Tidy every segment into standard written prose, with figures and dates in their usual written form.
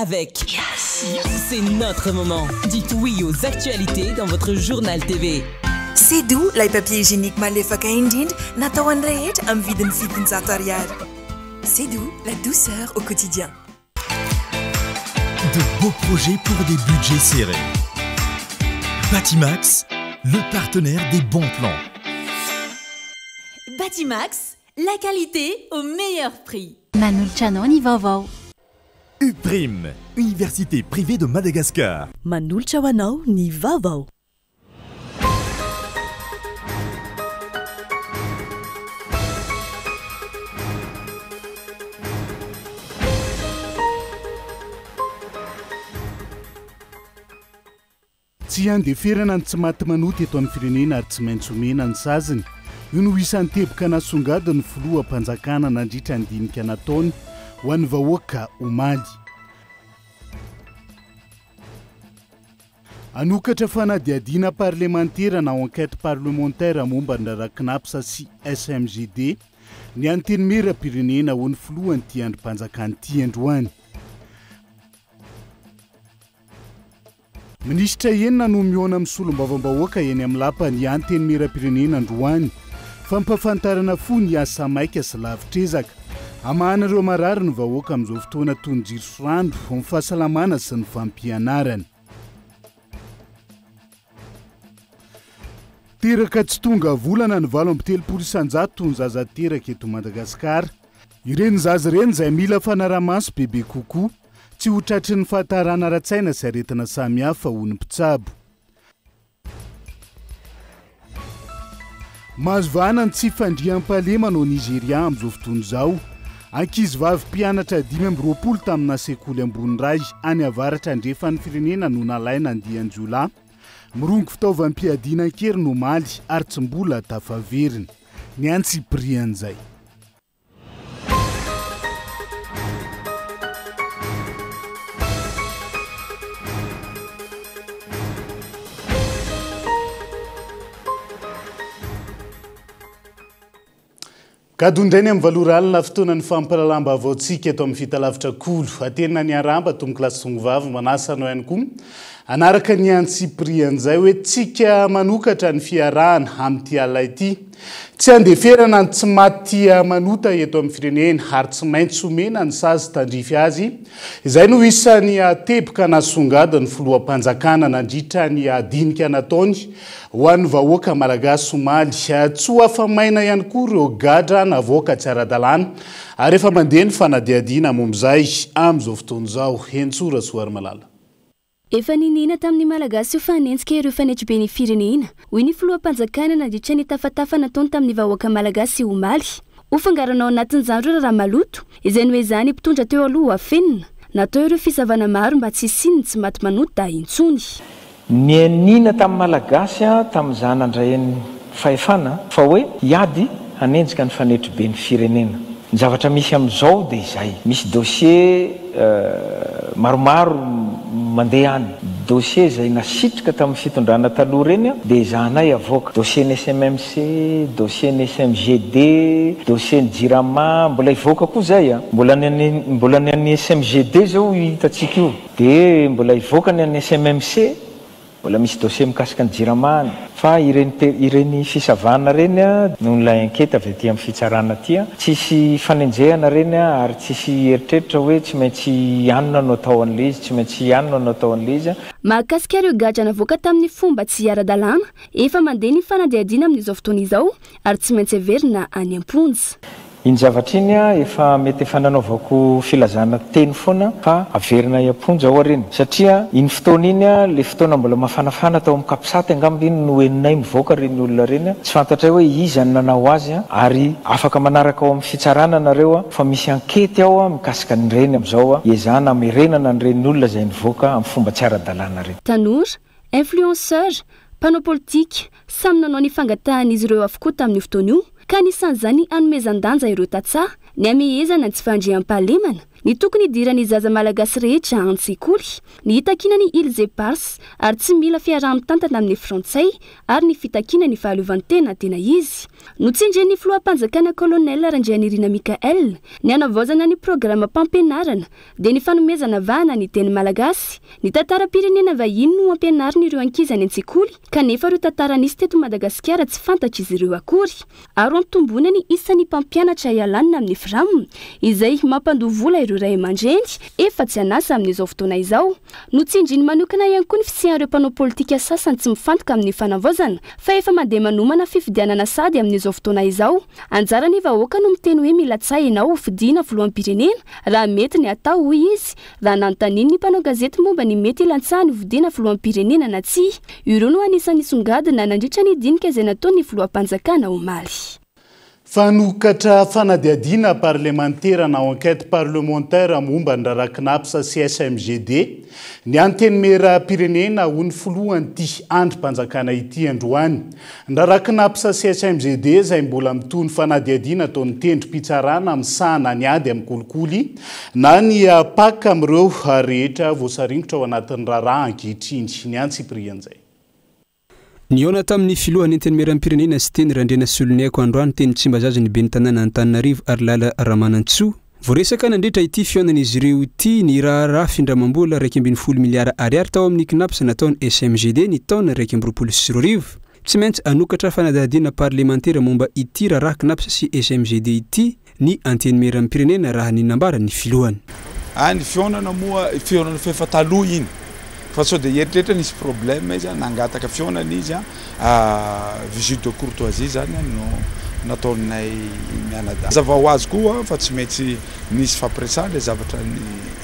avec C'est notre moment. Dites oui aux actualités dans votre journal TV. C'est doux, les papiers hygiéniques malefaka indrindra natao an'ny rehetra amin'ny vidiny fitonjato ariary. C'est doux, la douceur au quotidien. De beaux projets pour des budgets serrés. Batimax, le partenaire des bons plans. Batimax, la qualité au meilleur prix. Manoltrano ny vaovao. UPRIM, Université privée de Madagascar. Manolotra ho anao ny vaovao. Tsy handeferana ny tsy maty manoty eto amin'ny firenena ary tsy maintsy omena ny saziny. Io no isan'ny teboka nasongady ny filoham-panjakana nandritra ny dinika nataony ho an'ny vahoaka omaly. Anokatra fanadiadiana parlementaire na enquête parlementaire momba ny rarak'Napsa sy SMGD ny antenimera-pirenena ho ny filohany ty androm-panjakany ty androany. Ministra enina no miona amin'ny solombavam-bahoaka eny amin'ny lapan'ny antenimera-pirenena androany. Fampafantarana fo ny asa maika sy lavitrezaka. Amahana ireo marary ny vahoaka amin'izao fotoana toy ny jiro sy rano, ny fahasalamana sy ny fampianarana. Teraka tsy tonga volana ny 7 isanjato ny zaza teraka eto Madagasikara. Ireny zaza ireny izay mila fanaramaso bebe kokoa. Tsy ho tratry ny fahatarana ara-tsaina sy aretina samihafa ho ny mpitsabo. Mahazo vahana ny tsy fandriam-palema no Nigeria amin'izao fotoana izao. Ankizy vavy mpianatra 520 tamina sekoly ambony ray any avaratra andrefan'ny firenena no nalaina andiany Jiola. Mirongo fitaovam-piadinan-kery no maly ary tsy mbola tafaverina. Ny antsiprian'izay. Kadondrainy amin'ny valoralina fotoana ny fampalalamba avaotsika eto amin'ny fitalavitra kolo. Atenina ny aramba tomboky lasongivavy manasa anao ihany koa. Anaraka ny antsiprian'izay hoe tsika manokatra ny fiarahana amin'ity alina ity. Tsy handeferana ny tsy maty manota eto amin'ny firenena ary tsy maintsy omena ny sazy tandrify azy. Izay no isan'ny teboka nasongady ny filoham-panjakana nandritra ny dinika nataony ho an'ny vahoaka malagasy omaly. Tsy ho afamaina ihany koa ireo gadra navoaka tsy ara-dalàna ary efa mandeha ny fanadiadiana momb'izay amin'izao fotoana izao. Hentsora Soary Malala. Efa ninina tamin'ny malagasy ho fanentsika ireo fanetry-ben'ny firenena. Hoy ny filoham-panjakana nandritra ny tafatafa nataony tamin'ny vahoaka malagasy omaly. Ho fangaranao anatin'izany ireo raha maloto izay no ezany mpitondra teo aloha afenina. Natao ireo fisavana maro mba tsy isin'ny tsy maty manota intsony. Ny nina tamin'ny malagasy tamin'izany nandrayan'ny fahefana fa hoe hiady hanenjika ny fanetry-ben'ny firenena. Ny zavatra misy amin'izao dia izay. Misy dossier maromaro mandeha any. Dossier izay nasitrika tamin'ny fitondrana taloha reny dia izahanay avoaka. Dossier ny SMMC, dossier ny SMGD, dossier ny Jirama, mbola ivoaka koa zay. Mbola ny an'ny SMGD zao hitatsika io. Dia mbola ivoaka ny an'ny SMMC. Mbola misy dossier mikasika ny Jirama. Fa ireny fisavana reny noho nilay enquête avy aty amin'ny fitsarana aty tsisy fanenjehana reny ary tsisy eritreritra hoe tsy maintsy ianona no atao an'ilay izy, tsy maintsy ianona no atao an'ilay izy. Mahakasika ireo gadra navoaka tamin'ny fomba tsy ara-dalàna efa mandeha ny fanadiadiana amin'izao fotoana izao ary tsy maintsy averina any am-ponja. Iny zavatra iny efa mety efa nanaovako filazana teny foana fa averina am-ponja ao reny satria iny fotoana iny le fotoana mbola mafanafana tao amin'ny kapisaty angamba iny no eninay mivoaka reny olona reny tsy fantatray hoe izy any nanao azy ary afaka manaraka ao amin'ny fitsarana nareo fa misy ankety ao mikasika ny reny amin'izao iezana amerenana ny reny olona izay nivoaka amin'ny fomba tsy ara-dalàna reny. Tanora, influenceur, mpanao politika samy nanao ny fangatahan'izy ireo avokoa tamin'ny fotoana io. Ka nisan'izany anomezan-danja ireo tatsaha ny amehezana tsy fandriam-pahalemana ny tokony hidirany zaza malagasy rehetra an-tsekoly ny hitakinany Ilze Pars ary tsy mila fiarahantantana amin'ny frantsay ary ny fitakinany fahaleovantena tena izy notsinjeny filohampanjakana kolonel Randrianirina Mikael ny anavozana ny programa mpampianarana dia ny fanomezana vahana ny teny malagasy ny tantaram-pirenena vahiny no ampianariny ireo ankizy any an-tsekoly kanefa ireo tantara nisy teto Madagasikara tsy fantatra izy ireo akory ary antombona ny isan'ny mpampianatra ialanina amin'ny FRAM izay mampandovola ireo ray aman-dreny efa tsy anasa amin'izao fotoana izao notsinjiny manokana ihany koa ny fisian'ireo mpanao politika sasany tsy mifantoka amin'ny fanavozana fa efa mandeha manomana fifidianana sady amin'izao fotoana izao anjara ny vahoaka no miteny hoe mila tsay ianao fidiana filoham-pirenena raha mety ny atao hoy izy raha nanontaniany ny mpanao gazety momba ny mety ilantsahany fidiana filoham-pirenena na tsia ireo no anisan'ny songadina nandritra ny dinika izay nataony filoham-panjakana omaly fanokatra fanadiadiana parlementaire na enquête parlementaire momba ny rarakinapsa CSMGD ny antenimera pirenena ho ny filohan'ity androm-panjakana ity androany ny rarakinapsa CSMGD zay mbola mitony fanadiadiana ataony tendrom-pitsarana misahana ny ady amin'ny kolikoly na ny paka amin'ireo rehetra voasaringotra ao anatin'ny raraha ankehitriny ny antsiprian'izay niona tamin'ny filohan'ny antenimera-pirenena sy teny Randriana Soloniako androany teny Tsimbazaza ny ben'ny tanàna Antananarivo ary lala Ramanantsoa voaresaka nandritra ity fionan'izy ireo ity ny raharaha findramam-bola 2.20 miliara ariary tao amin'ny knapsa nataony SMGD ny taona 2024 tsy maintsy anokatra fanadihadiana parlementaire momba ity raharaha knapsa sy SMGD ity ny antenimera-pirenena raha ny nambara ny filohany ny fionana moa fionana fefataloha iny fa sao dia eritreritra nisy problème izy nangataka fionana izy visite de courtoisie zany no nataonay mianada zava ho azy koa fa tsy maintsy nisy fampiresana le zavatra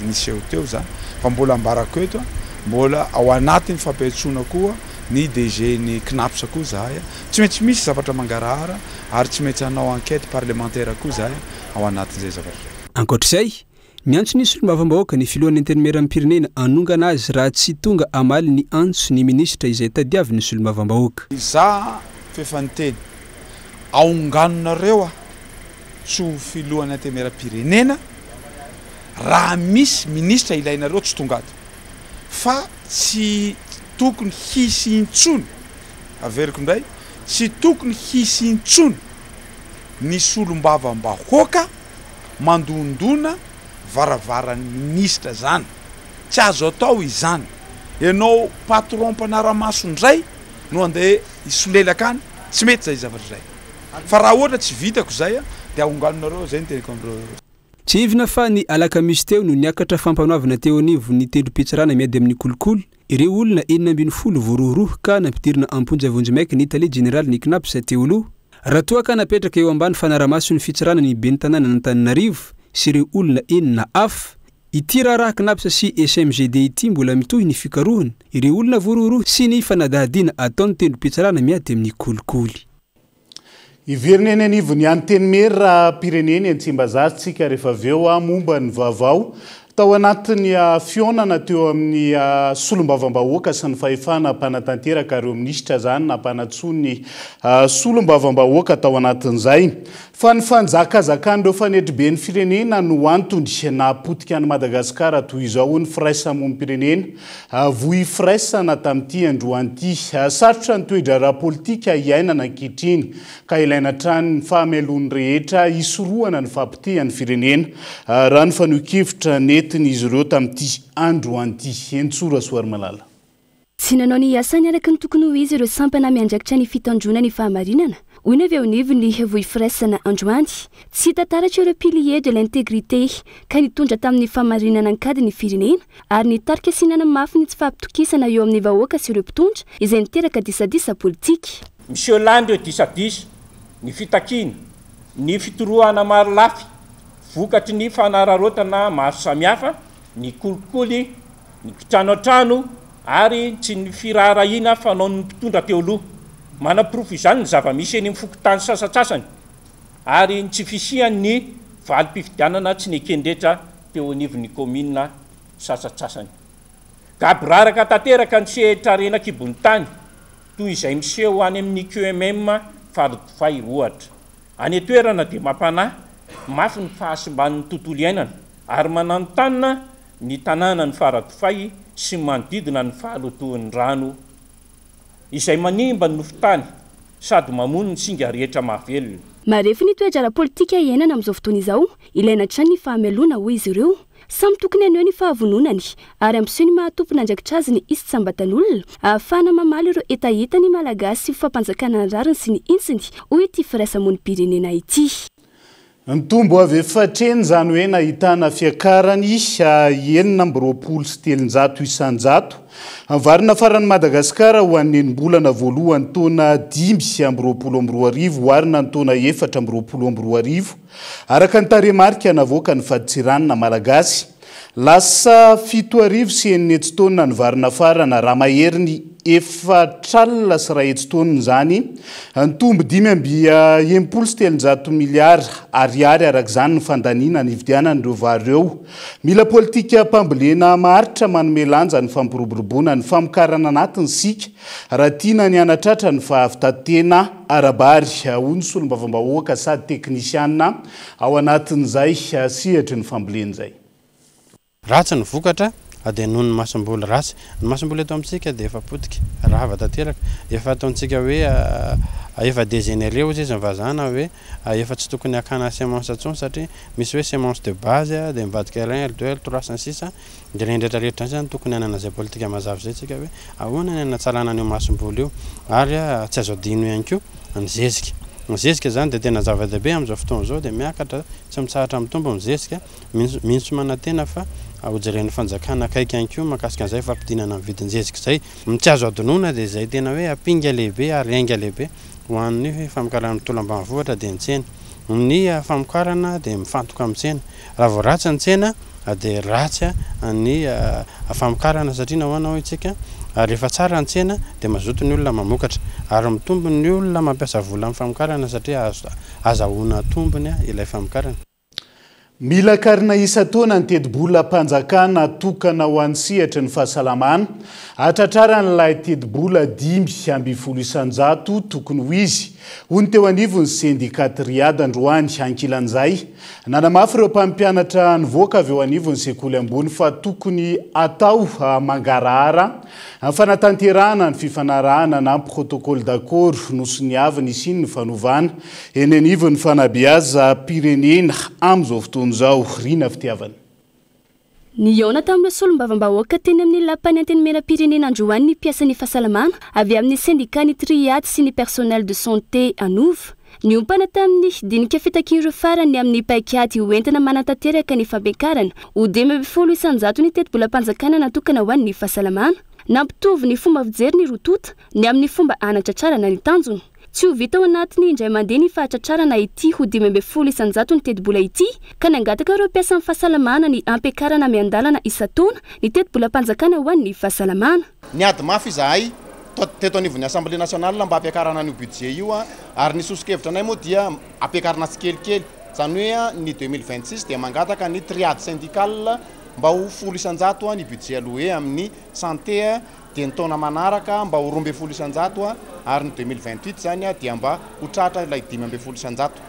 niseho teo zany fa mbola ambarako eto mbola ao anatiny fampiantsoana koa ny DG ny knapsa koa zahay tsy maintsy misy zavatra mangarahara ary tsy maintsy hanao enquête parlementaire koa zahay ao anatin'izay zavatra ankoatr'izay miantso nisy olombavambahoaka ny filohan'ny antenimera-pirenena anongana azy raha tsy tonga amaly ny antso ny ministra izay tadiavy nisy olombavambahoaka za fefanteny aonganonareo tsy filohan'ny antenimera-pirenena raha misy ministra ilainareo tsy tonga ato fa tsy tokony hisy intsony averiko indray tsy tokony hisy intsony nisy olombavambahoaka mandondona varavaran'ny ministra zany tsy azo atao izany ianao patron mpanaramaso ndray no andeha isolelaka any tsy mety zay zavatra zay fa raha ohatra tsy vitako zay dia aonganonareo zay ny teniko amreo tsy ivina fa ny alakamisy teo no niakatra fampanoavana teo anivo ny tendrom-pitsarana miady amin'ny kolikoly ireo olona 9 voarohoroho ka nampidirina amponjy avonjymaiky ny Italie général ny knapsa teo aloha raha toa ka napetraka eo ambany fanaramaso ny fitsarana ny ben'ny tanàna Antananarivo sy ireo olona enina hafa ity raharaha knapsa sy SMGD ity mbola mitohy ny fikarohana ireo olona voarohoroho sy ny fanadahadiana ataony tendrom-pitsarana miady amin'ny kolikoly iverina eny anivo ny antenimera pirenena Tsimbazaza tsika rehefa aveo momba ny vaovao tao anatin'ny fionana teo amin'ny solombavambahoaka sy ny fahefana mpanatanteraka ireo minisitra zany nampanantsony solombavambahoaka tao anatin'izay fa ny fanjakazakandreo fanedriben'ny firenena no antony napotika any Madagasikara toy izao ny fraisa momby pirenena vohy fraisana tamin'ity androan'ity sarotra ny toedrara politika iainana ankehitriny ka ilaina trany ny fahamelony rehetra isorohana ny fampitehany firenena raha ny fanokevitra n'izy ireo tamin'ity androan'ity Entsorasoary Malala tsy nanao ny asany araka ny tokony ho izy ireo sampana miandraikitra ny fitandrona ny fahamarinana hoy ny avy aonivo ny vohy fraisana androany tsy tantaratra ireo pilier de l'intégrité ka nitondra tamin'ny fahamarinana ankady ny firenena ary nitarika sinana mafy ny tsy fahampitokisana eo amin'ny vahoaka sy ireo mpitondra izay niteraka disadisa politika Monsieur Lande disadisa ny fitakina ny fitorohana maro lafy vokatry ny fanararotana maro samihafa ny kolikoly ny tranotrano ary tsy ny firarahina fanao ny mpitondra teo aloha manaprofo izany ny zava-misy eny amin'ny fokotany sasatsasany ary tsy fisian'ny valim-pifidianana tsy ny ekendretra teo anivon'ny komina sasatsasany gabraraka tanteraka ny sehitrarena kibony tany toy izay miseho any amin'ny QMM farodofay ohatra any toerana dia mampanahy mafy ny fahasimban'ny tontolo iainana ary mananontanyna ny tanàna ny faratofay sy manodidina ny fahalotoan'ny rano izay manimba ny nofotany sady mamono ny singa rehetra mahavelona. Marefy ny toedrara politika iainana amin'izao fotoana izao, ilaina trany ny fahamelona ho izy ireo. Samy tokony haneo ny fahavononany ary ampiseho ny mahatompona andraikitra azy ny isy tsambatan'olona ahafahana mamaly ireo etaeta ny malagasy fampanjakana ny rariny sy ny insiny hoy ity firaisamonim-pirenena ity. Mitombo avy efatreny zany hoe nahitana fiakarany 920 sy 300 isanjato varina farany Madagasikara ho an'ny enim-bolana voalohany taona 2022 hoarina ny taona 2022 araka ny taremarika navoaka ny faditsiranana malagasy. Lasa 7 sy 9 taona ny varina farana raha mahery ny 4 sy 1 taona zany nitombo 5.300 miliara ariary araka izany ny fandaniana ny ividianan'ireo vary ireo. Mila politika mpambolena maritra manome lanja ny fampiroboroboana ny famokarana anatiny sika raha tiana ny anatratra ny fahavitatena arabary hoy ny solombavam-bahoaka sady teknisianina ao anatin'izay sihatry ny fambolena izay. Ratsy ny vokatra dia noho ny masambola ratsy. Ny masambola eto amintsika dia efa potika raha vatateraka efa ataontsika hoe efa dégénéré ozy izy mivazana hoe efa tsy tokony hakana semence atsony satria misy hoe semence de base dia mivadika R1 R2 R3 dia rehetrarehetra zany tokony hanana zay politika mazava zay tsika hoe ahoana ny hanatsalana an'io masambola io ary tsy azo adino ihany koa ny zezika. Ny zezika zany dia tena zava-dehibe amin'izao fotoana izao dia miakatra tsy mitsahatra mitombo ny zezika mintsomana tena fa hojeren'ny fanjakana akaiky ihany koa mahakasika an'izay fampidinana amin'ny vidin-jezika izay tsy azo adonona dia izay tena hoe apinga lehibe ary ainga lehibe ho an'ny famokarana amin'ny tola ambanivohitra dia ny tsena. Ny famokarana dia mifantoka amin'ny tsena. Raha vao ratsy ny tsena dia ratsy ny famokarana satria nahoana hoy isika rehefa tsara ny tsena dia mazoto ny olona mamokatra ary mitombo ny olona mampiasa vola amin'ny famokarana satria azahoana tombony ilay famokarana. Mila karina isa-taona ny tedi-bola mpanjakana tokana ho an'ny sihatry ny fahasalamana. Atratrara n'ilay tedi-bola 5.20 isanjato tokony ho izy. Hoy teo anivon'ny syndicat Riada Androany ankilan'izay. Nanamafy ireo mpampianatra nivoaka avy eo anivon'ny sekoly ambony fa tokony atao mangarahara fanatanterahana ny fifanarahana na protocole d'accord nosoniavy ny siny ny fanovana eny anivon'ny fanabeaza pirenena amin'izao fotoana izao. Rina fitiavana. Niona tamin'ireo solombavam-bahoaka teny amin'ny lapany antenimera-pirenena Androany ny mpiasan'ny fahasalamana avy amin'ny syndicat ny Triade sy ny personnel de santé anova. Niompana tamin'ny dinika fitakian'ireo farany amin'ny paikady hoentina manatanteraka ny fampiakarana ho 10.20 isanjato ny teti-bola mpanjakana natokana ho an'ny fahasalamana. Nampitovy ny fomba fijery ny rotota ny amin'ny fomba anatratrarana ny tanjony. Tsy ho vita ao anatiny indray mandeha ny fahatratrarana ity ho 10.20 isanjato ny teti-bola ity ka nangataka ireo mpiasan'ny fahasalamana ny ampiakarana miandalana isa-taona ny teti-bola mpanjakana ho an'ny fahasalamana. Niady mafy izahay teto anivon'ny Assemblée nationale mba ampiakarana ny budget io ary ny sosokevitra anay moa dia ampiakarana tsikelikely zany hoe ny 2026 dia mangataka ny triade syndicale mba ho 10 isanjato ny budget alloué amin'ny santé dia ny taona manaraka mba ho 12 isanjato ary ny 2028 zany dia mba ho tratra ilay 10.20 isanjato.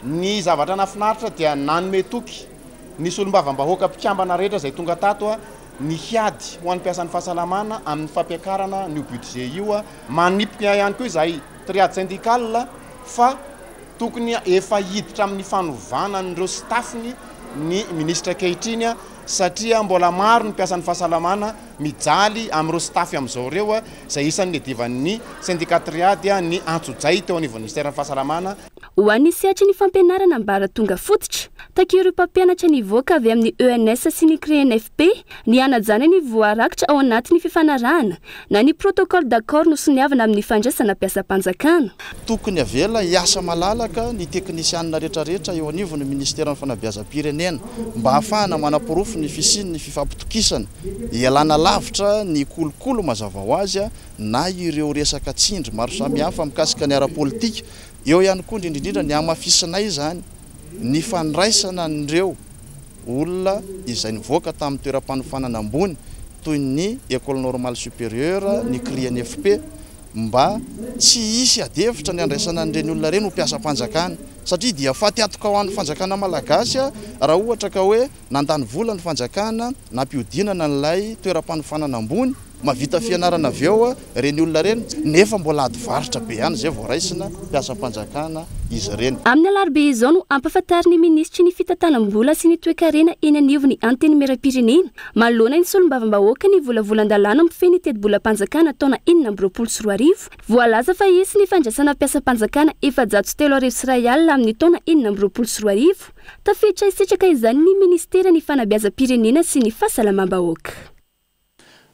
Ny zavatra nafinaritra dia nanome toky ny solombavam-bahoaka mpikambana rehetra izay tonga tato ny hiady ho an'ny mpiasan'ny fahasalamana amin'ny fampiakarana ny budget io manipoka ihany koa izay triade syndicale fa tokony efa hiditra amin'ny fanovana n'ireo staffny ny ministra kehitriny satria mbola maro ny mpiasan'ny fahasalamana mijaly amin'ireo staff amin'izao ireo izay isan'ny divan'ny syndicat Triade ny antsojay teo anivon'ny ministère ny fahasalamana. Ho an'ny sehatry ny fampianarana mbara tonga fototra takian'ireo mpampianatra nivoaka avy amin'ny ENS sy ny CRENFP ny anajana ny voarakitra ao anatin'ny fifanarahana na ny protocole d'accord nosoniavana amin'ny fandraisana mpiasam-panjakana. Tokony avela hiasa malalaka ny teknisianina rehetrarehetra eo anivon'ny ministère ny fanabeazam-pirenena mba ahafahana manapirofo ny fisiny ny fifampitokisana ialana lavitra ny kolokolo mazava ho azy na ireo resaka tsindry maro samihafa mikasika ny ara-politika. Eo ihany koa indrindrindra ny amafisinay zany ny fandraisana n'ireo olona izay nivoaka tamin'ny toeram-panofanana ambony toy ny école normale supérieure ny CRENFP mba tsy isy adevitra ny andraisana an'ireny olona reny ho mpiasa-panjakana satria dia faty atoka ho an'ny fanjakana malagasy raha ohatra ka hoe nandany vola ny fanjakana nampiodinana n'ilay toeram-panofanana ambony mavita fianarana avy eo reny olona reny nefa mbola adivaritra be ihany zay voaraisina mpiasa-panjakana izy ireny. Amin'ny alarobia izao no ampahafantariny ministra ny fitantanam-bola sy ny toe-karena eny anivon'ny antenimieram-pirenena manoloana ny solombavambahoaka ny volavolan-dalàna mifeny teti-bolam-panjakana taona 2024 voalaza fa isy ny fandraisana mpiasa-panjakana 703 amin'ny taona 2024 tafiditra isitraka izany ny ministera ny fanabeazam-pirenena sy ny fahasalamam-bahoaka.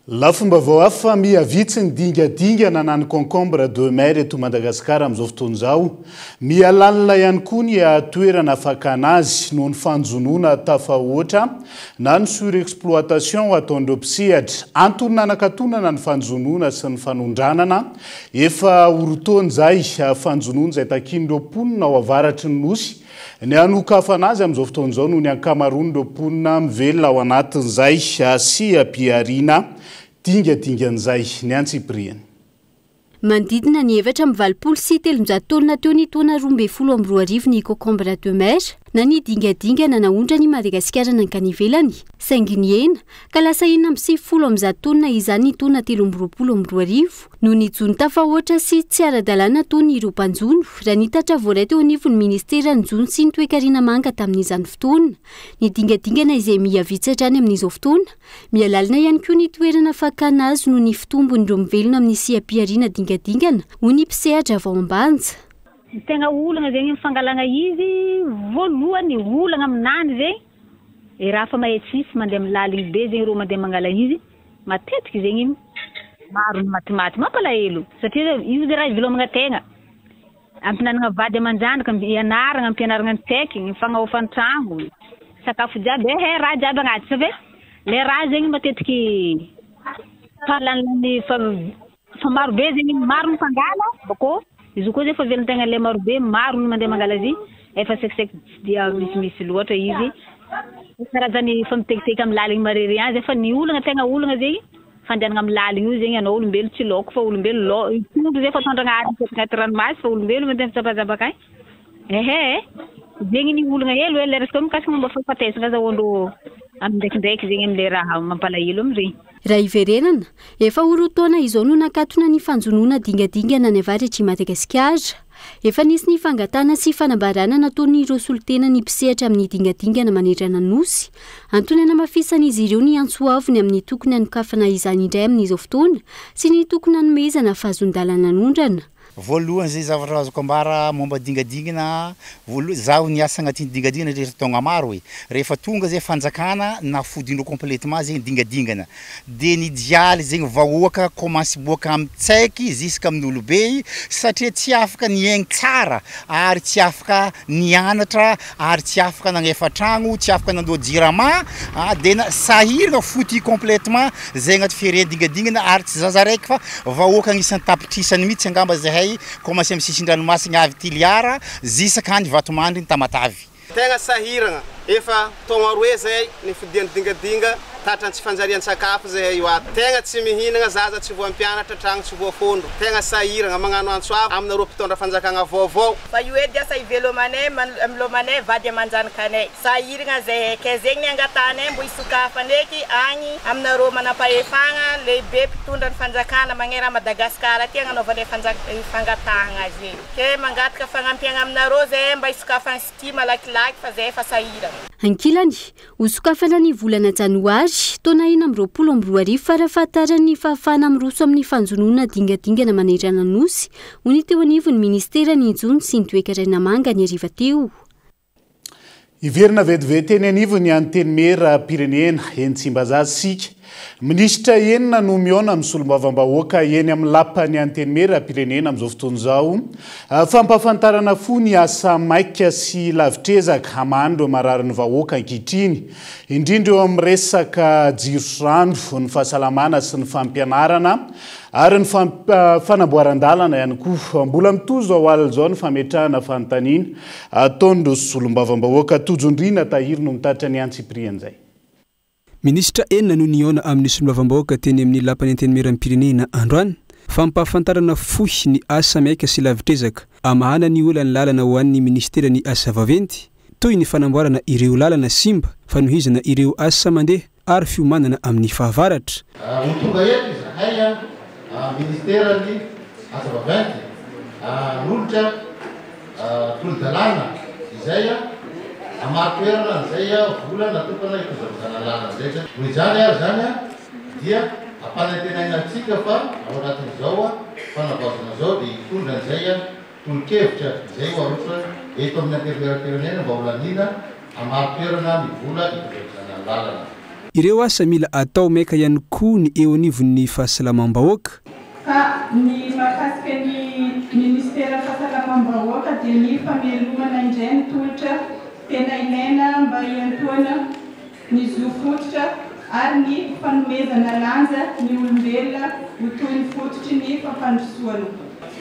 Lafomba vao hafa mihavitsy ny dingadingana na ny concombre de mer eto Madagasikara amin'izao fotoana izao. Mialalina ihany koa ny toerana fakana azy noho ny fanjonoana tafahoatra na ny surexploitation ataon'ireo mpisehatra. Antony nanakatonana ny fanjonoana sy ny fanondranana efa orotony izay fanjonoana izay takin'ireo mponina ao avaratry ny nosy. Ny anokafana azy amin'izao fotoana izao noho ny ankamaroan'ireo mponina mivelona ao anatin'izay sy ampiarina dingadingan'izay ny Antsipriany. Mandidina ny efatra amin'ny 730 taolana teo ny taona 2012 ny concombre de mer na ny dingadingana naondra ny Madagasikara nankanivelany saingy ny ena ka lasa 470 taolana izany ny taona 2012 no ny jony tafahoatra sy tsy ara-dalàna taony ireo mpanjono raha nitatra voaray teo anivon'ny ministera ny jony sy ny toe-karena manga tamin'izany fotoana. Ny dingadingana izay mihavitsatra any amin'izao fotoana mialalina ihany koa ny toerana fakana azy no ny fitombon'ireo mivelona amin'ny siam-piarina dingadingana ho ny mpisehatra vao ambanja. Tegna olana zegny mifangalana izy voalohany olana aminany zegny raha fa mahetsisy mandeha amin'ny laliny be zegny rô mandeha mangala izy matetiky zegny maro ny matimaty mampalahelo satria io zay raha ivelomagna tegna ampinanana vady aman-janaka ianarana ampianarana ny tsaiky ny fagnaofany tragno sakafo jiaby raha jiaby agnaty sa ve le raha zegny matetiky fahalalany fa maro be zegny maro ny mpangala bako izy koa zay fa velon tegna le maro be maro ny mandeha mangala azy efa sekseky dia misy loatra izy karazany fa mitekiteka amin'ny laliny marery any zay fa ny olana tegna olana zegny fandehanana amin'ny laliny io zegny anao olombelo tsy laoko fa olombelo tondro zay fa tondrana agnaty ranomasy fa olombelo mandeha mitsapazapaka zegny ny olana helo le resaka mikasika momba fahafatesana zahoandro amin'ny ndraikindraiky zegny amin'le raha mampalahelo amin'ireny. Raha iverenana efa orotaona izao no nakatona ny fanjonoana dingadingana ny avaratry Madagasikara. Efa nisy ny fangatana sy fanambarana nataony ireo solitena ny mpisehatra amin'ny dingadingana manerana nosy. Antony namafisana izy ireo ny antsoaviny amin'ny tokony anokafana izany indray amin'izao fotoana sy ny tokony anomezana fahazon-dalana anondrana. Voalohany zay zavatra azoko ambara momba dingadingana zaho niasa agnatin'ny dingadingana rehefa taogna maro hoe rehefa tonga zay fanjakana nafodindreo complètement zegny dingadingana de nidialy zegny vahoaka commence boaka amin'ny tsaiky jusqu'à amin'ny olobe satria tsy afaka niaigny tsara ary tsy afaka nianatra ary tsy afaka nagnefa tragno tsy afaka nandoa jirama de sahirana foutu complètement zay agnaty firenena dingadingana ary tsy zaza raiky fa vahoaka agnisan'ny tapitrisany mihitsy angamba zahay commencé amin'ny sisin-dranomasina avy Tiliara zisaka any Vatomandry ny Tamatavy. Tegna sahirana efa taogna roe zay ny fidian'ny dingadinga tatrany tsy fanjariany sakafo zay io ato. Tegna tsy mihinagna zaza tsy voampianatra tragno tsy voafondro. Tegna sahirana magnano antsoavo amina rô mpitondra fanjakagna vaovao. Fa io edy asa ivelomanay milomanay vady aman-janakanay. Sahirana zay ke zegny angatanay mbo isokafana eky agny amina rô manam-pahefagna lehibe mpitondra ny fanjakana magnera Madagasikara aty agnanaovanay fangatahagna azy. Ke mangataka fagnampiagna amina rô zay mba isokafana sty malakilaky fa zay efa sahirana. Ankilany usokafana ny volana Janoary taona 2024 farafahatarany fahafahana miroso amin'ny fanjonoana dingadingana manerana nosy ho ny teo anivon'ny ministera ny jony sy ny toe-karena manga ny ariva teo. Iverina vetivety eny anivon'ny antenimieram-pirenena eny Tsimbazaza Ministra enina no miona amin'ny solombavambahoaka eny amin'ny lapan'ny antenimieram-pirenena amin'izao fotoana izao. Fampahafantarana fo ny asa maika sy lavitrezaka hamandro marary vahoaka ankehitriny. Indrindra eo amin'ny resaka jiro ny fahasalamana sy ny fampianarana ary ny fanamboaran-dalana ihany koa. Mbola mitozo ao alina izao ny fametrahana fanontaniana ataon'ireo solombavambahoaka Tojondrina Tahiry no mitatra ny Antsipriany izay. Ministra enina no niona amin'ny solombavambahoaka teny amin'ny lapan'ny antenimieram-pirenena androany fampahafantarana fohy ny asa maika sy lavitrezaka amahana ny olany lalana ho an'ny ministera ny asa vaventy toy ny fanamboarana ireo lalana simba fanohizana ireo asa mandeha ary fiomanana amin'ny fahavaratra tonga eto izahay ministera ny asa vaventy nolotra tolodalana izay amaro-toerana izay vola natokana ikozavizana lalana rehetra noho izany ary zany dia ampanantenainantsika fa ao anatin'izao fanavazana zao dia hitondra an'izay tolo-kevitra izay oarotra eto amin'ny anteriteranena mba holanina amaro-toerana ny vola ikozavizana lalana. Ireo asa mila atao maika ihany koa ny eo anivon'ny fahasalamam-bahoaka. Ka ny mahakasika ny ministera fahasalamam-bahoaka dia ny famelomana indray ny tolotra tena ilaina mba iantoana ny zo fototra ary ny fanomezana lanja ny olombelona ho toy ny fototry ny fampandrosoana.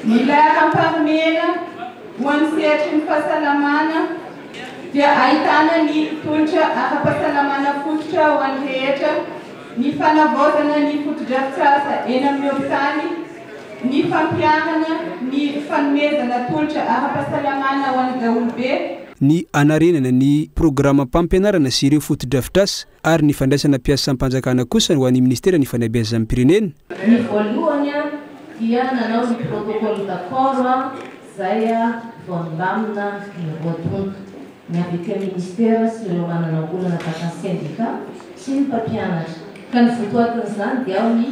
Mila hamparimena ho an'ny sehatry ny fahasalamana dia ahitana ny tolotra ara-pahasalamana fototra ho an'ny rehetra, ny fanavaozana ny fotodrafitrasa eny amin'ny hopitaly, ny fampiarana ny fanomezana tolotra ara-pahasalamana ho an'ny daholobe, ny anarenana ny programam-pampianarana sy ireo fotodrafitrasa ary ny fandraisana mpiasam-panjakana kosa ho an'ny ministera ny fanabeazam-pirenena. Ny voalohany dia nanao ny protocole d'accord zay voalamina ny voatonga miavaka ministera sy ireo manana olana tahaka ny syndicat sy ny mpampianatra. Ka ny votoatin'izany dia ao ny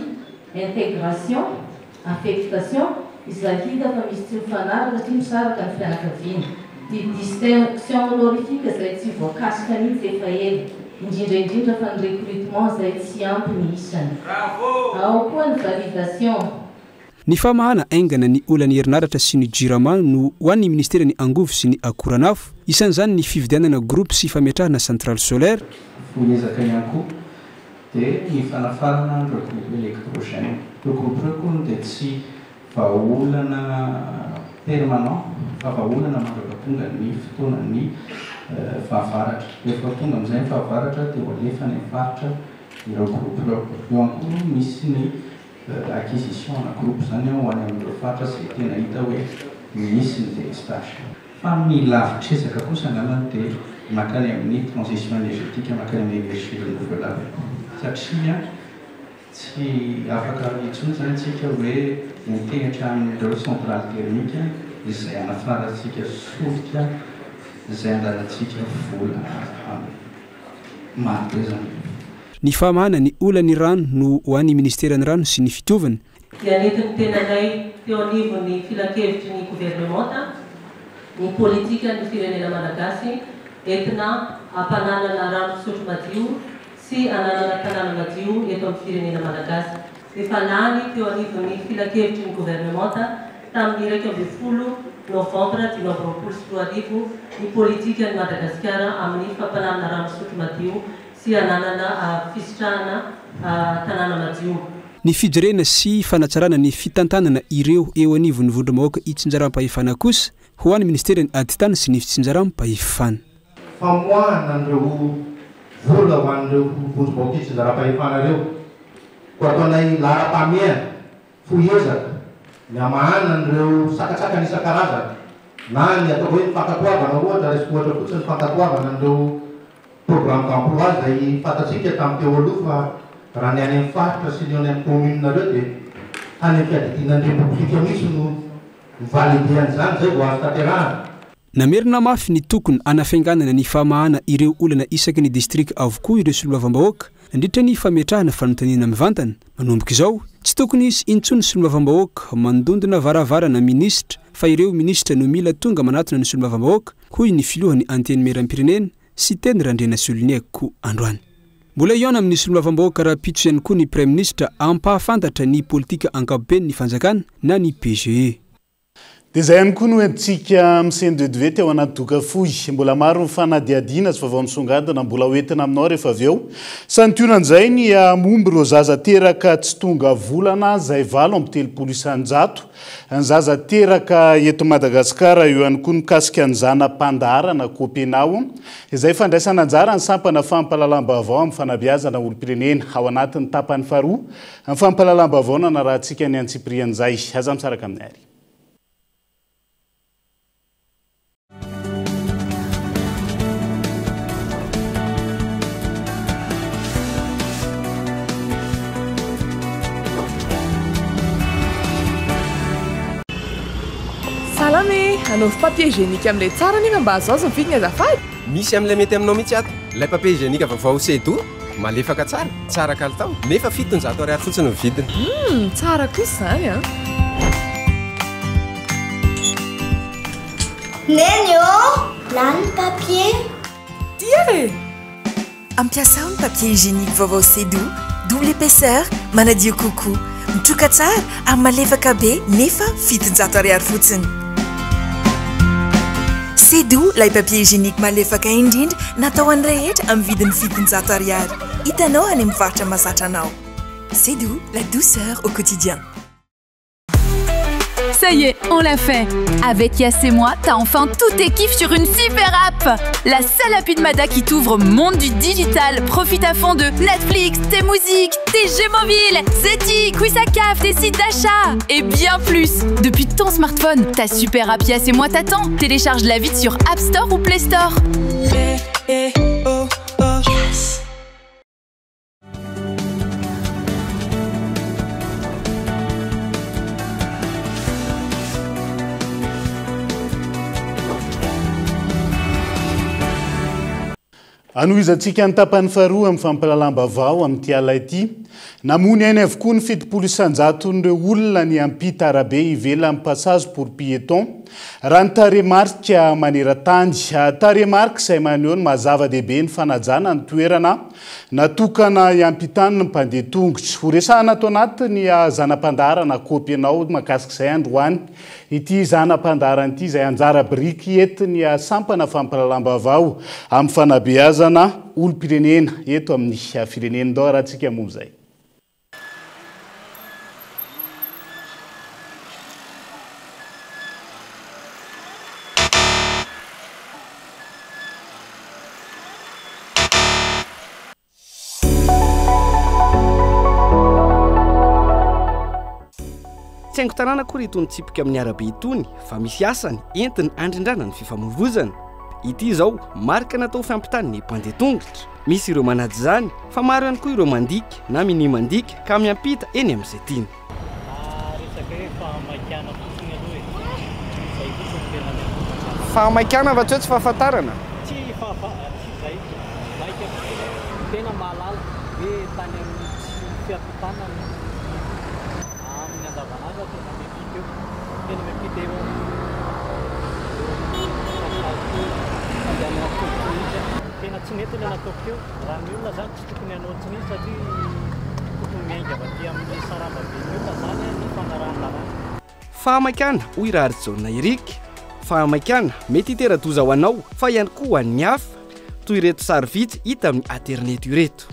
intégration, affectation izay hita fa misy tsy mifanaraka tsy misaraka ny fianakaviana. Ny distinction honorifique zay tsy voakasika mihitsy efa ela, indrindra fa ny recrutement zay tsy ampy ny isany. Ao koa ny validation. Ny famahana aingana ny olany herinaratra sy ny jirama no ho an'ny ministera ny angovo sy ny akoranafo, isan'izany ny fividianana groupe sy fametrahana centrale solaire. Fonezaka ihany koa dia ny fanafarana ny groupe électrogène. Ireo groupe ireo koa dia tsy vahaolana permanent fa vahaolana mandrapatonga ny fotoanan'ny fahavaratra. Rehefa tonga amin'izay ny fahavaratra dia hoalefa ny faritra ireo groupe ireo. Eo ihany koa misy ny acquisition na groupe zany ho any amin'ireo faritra izay tena hita hoe misy ny délestage. Fa ny lavitresaka kosa angambany dia makany amin'ny transition énergétique, makany amin'ny énergie renouvelable. Satria tsy afaka intsony zany tsika hoe mitehitra amin'ireo centrale thermique izay anafarantsika solika izay andalantsika vola maro be zany. Ny famahana ny olany rano no ho an'ny ministerany rano sy ny fitiovana. Dia netiny tenanay teo anivon'ny filakevitry ny gouvernementa ny politika ny firenena malagasy entina ampananana rano fisotro madio sy ananana tanàna madio eto amin'ny firenena malagasy. Efa lany teo anivon'ny filakevitry ny gouvernementa tamin'ny 20 novembre 2024 ny politika ny Madagasikara amin'ny fampananana rano fisotro madio sy ananana fisitrahana tanàna madio. Ny fijerena sy fanatsarana ny fitantanana ireo eo anivon'ny vondromahoaka itsinjaram-pahefana kosa ho an'ny ministerany aditany sy ny fitsinjaram-pahefana. Famoahana an'ireo vola ho an'ireo vondromahoaka itsinjaram-pahefana ireo ko ataonay lara-pameana foezaka ny amahana an'ireo sakatsakany isan-karazana na ny atao hoe ny fankatoavana ohatra resy ohatra fotsiny fankatoavana an'ireo programme d'emploi zay fatatsika tamin'ny teo aloha fa raha ny any amin'ny faritra sy ny any amin'ny commune nareo dia any amin'ny fiadidianan'ny repoblika misy no mivalidean'izany zay vao azo tanterahana. Namerina mafy ny tokony anafianganana ny famahana ireo olana isaky ny district avokoa ireo solombavambahoaka nandritra ny fametrahana fanontaniana mivantana. Manomboka izao, tsy tokony isy intsony solombavambahoaka mandondona varavarana ministra fa ireo ministra no mila tonga manatona ny solombavambahoaka hoy ny filohany anteny meram-pirenena sy teny Randriana Soloniako androany. Mbola iona amin'ny solombavambahoaka raha-pitso ihany koa ny prime ministra ampahafantatra ny politika ankapobeny ny fanjakana na ny PGE. dia izay ihany koa no entsika misendedeve teo anaty doka fohy mbola maro ny fanadiadiana sy vavao misongadina mbola hoentina aminao rehefa avy eo santionan'izay ny momby ireo zaza teraka tsy tonga volana izay 7 isanjato ny zaza teraka eto Madagasikara eo ihany koa mikasika ny zanam-pandaharana Kopenao izay fandraisana anjara ny sampana fampahalalam-baovao amin'ny fanabeazana olom-pirenena ao anatin'ny tapany faharoa ny fampahalalam-baovao nanarahantsika ny antsiprian'izay aza misaraka amin'ny ary. Salame, anaovy papier hygiénique amin'ilay tsara nefa mba azo azo ny vidiny azafady. Misy amin'ilay mety aminao mihitsy ato. Ilay papier hygiénique vaovao Sedo, malefaka tsara kalitao, nefa 700 ariary fotsiny ny vidiny. Tsara kosa izany a. Neny lany papier. Tia e! Ampiasao ny papier hygiénique vaovao Sedo, double épaisseur, manadio coco. Mitroka tsara ary malefaka be nefa 700 ariary fotsiny. Sedo, lay papier hygiénique malefaka indrindra natao an'ny rehetra amin'ny vidiny 700 ariary. Hitanao any amin'ny faritra mahazatra anao. Sedo, la douceur au quotidien. Ça y est, on l'a fait. Avec Yass et moi, t'as enfin tous tes kiffs sur une super app. La seule appli de Mada qui t'ouvre au monde du digital. Profite à fond de Netflix, tes musiques, tes jeux mobiles, Zeti, Quizzacaf, tes sites d'achat et bien plus. Depuis ton smartphone, ta super app Yass et moi t'attend. Télécharge-la vite sur App Store ou Play Store. Yes. Anohizantsika ny tapany faharoa amin'ny fampahalalam-baovao amin'ity ala ity. Namony ainy avokoa ny 7 isanjaton'ireo olona ny ampita arabe ivelan'ny passage pour piéton. Raha ny taremarika maneran-tany. Taremarika izay maneho ny mazava-dehibe ny fanajana ny toerana natokana iampitany ny mpandeha tongotra. Horesahana ato anatiny zanam-pandaharana Kopenao mahakasika izay androany. Ity zanam-pandaharana ity izay anjara biriky entiny sampana fampahalalam-baovao amin'ny fanabeazana olom-pirenena eto amin'ny firenenandao rahantsika moa izay. Tsy haingo tanàna koa itony tsipika amin'ny arabe itony fa misy asany entiny andrindrana ny fifamoivoizana. Ity izao marika natao fiampitany ny mpandeha tongotra. Misy ireo manady izany fa maro ihany koa ireo mandika na mini mandika ka miampita eny amin'izay tiany. Fahamaikana va tsy fahafantarana? Tsy fahafantarana. Tena mahalala hoe tany amin'ny fiampitana amin'ny andavanandro tena miampita eo. Tena miampita eo tena tsy mety ilay nataoko teo. Raha ny olona zany tsy tokony hanao tsy nisy satria tokony miainga avy aty amin'ny saramba be ny olona zany ny fanarahana lavana. Fahamaikana hoy Raritsona Eriky. Fahamaikana mety hitera-doza ho anao fa ihany koa ho an'ny hafa toy ireto sary vitsy hita amin'ny internet ireto.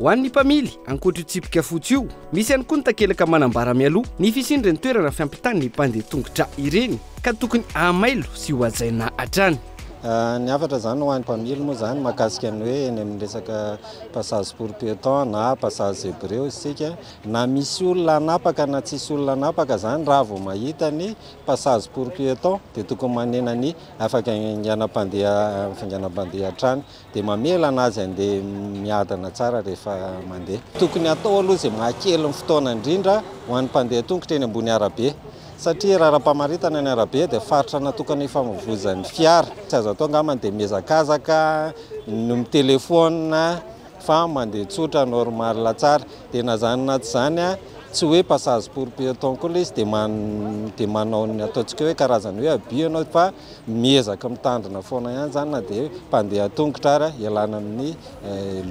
Ho an'ny mpamily ankoatra io tsipika fotsy io, misy ihany koa ny takelaka manambara mialoha ny fisindry ny toerana fiampitany ny mpandeha tongotra ireny ka tokony amailo sy ho ajaina hatrany. Ny hafatra zany ho an'ny mpamily moa zany mahakasika ny hoe eny amin'ny resaka passage pour piéton na passage zébré isika na misy olona anapaka na tsisy olona anapaka zany raha vao mahita ny passage pour piéton dia tokony manena ny afaka hainganam-pandeha hatrany dia mamela anazy andeha miadana tsara rehefa mandeha. Tokony atao aloha izay mahakely ny fotoana indrindra ho an'ny mpandeha tongotra eny ambony arabe. Satria raha raha-pamaritana ny arabe dia faritra natokana ifamoivoizan'ny fiara. Tsy azo atao angambany dia miezakazaka no mitelefona fa mandeha tsotra normal tsara. Dia na zany na tsy zany tsy hoe passage pour piéton koa izy dia manao ny ataontsika hoe karazany hoe abus ianao fa miezaka mitandrina foana ihany zany na dia mpandeha tongotra ary ialana amin'ny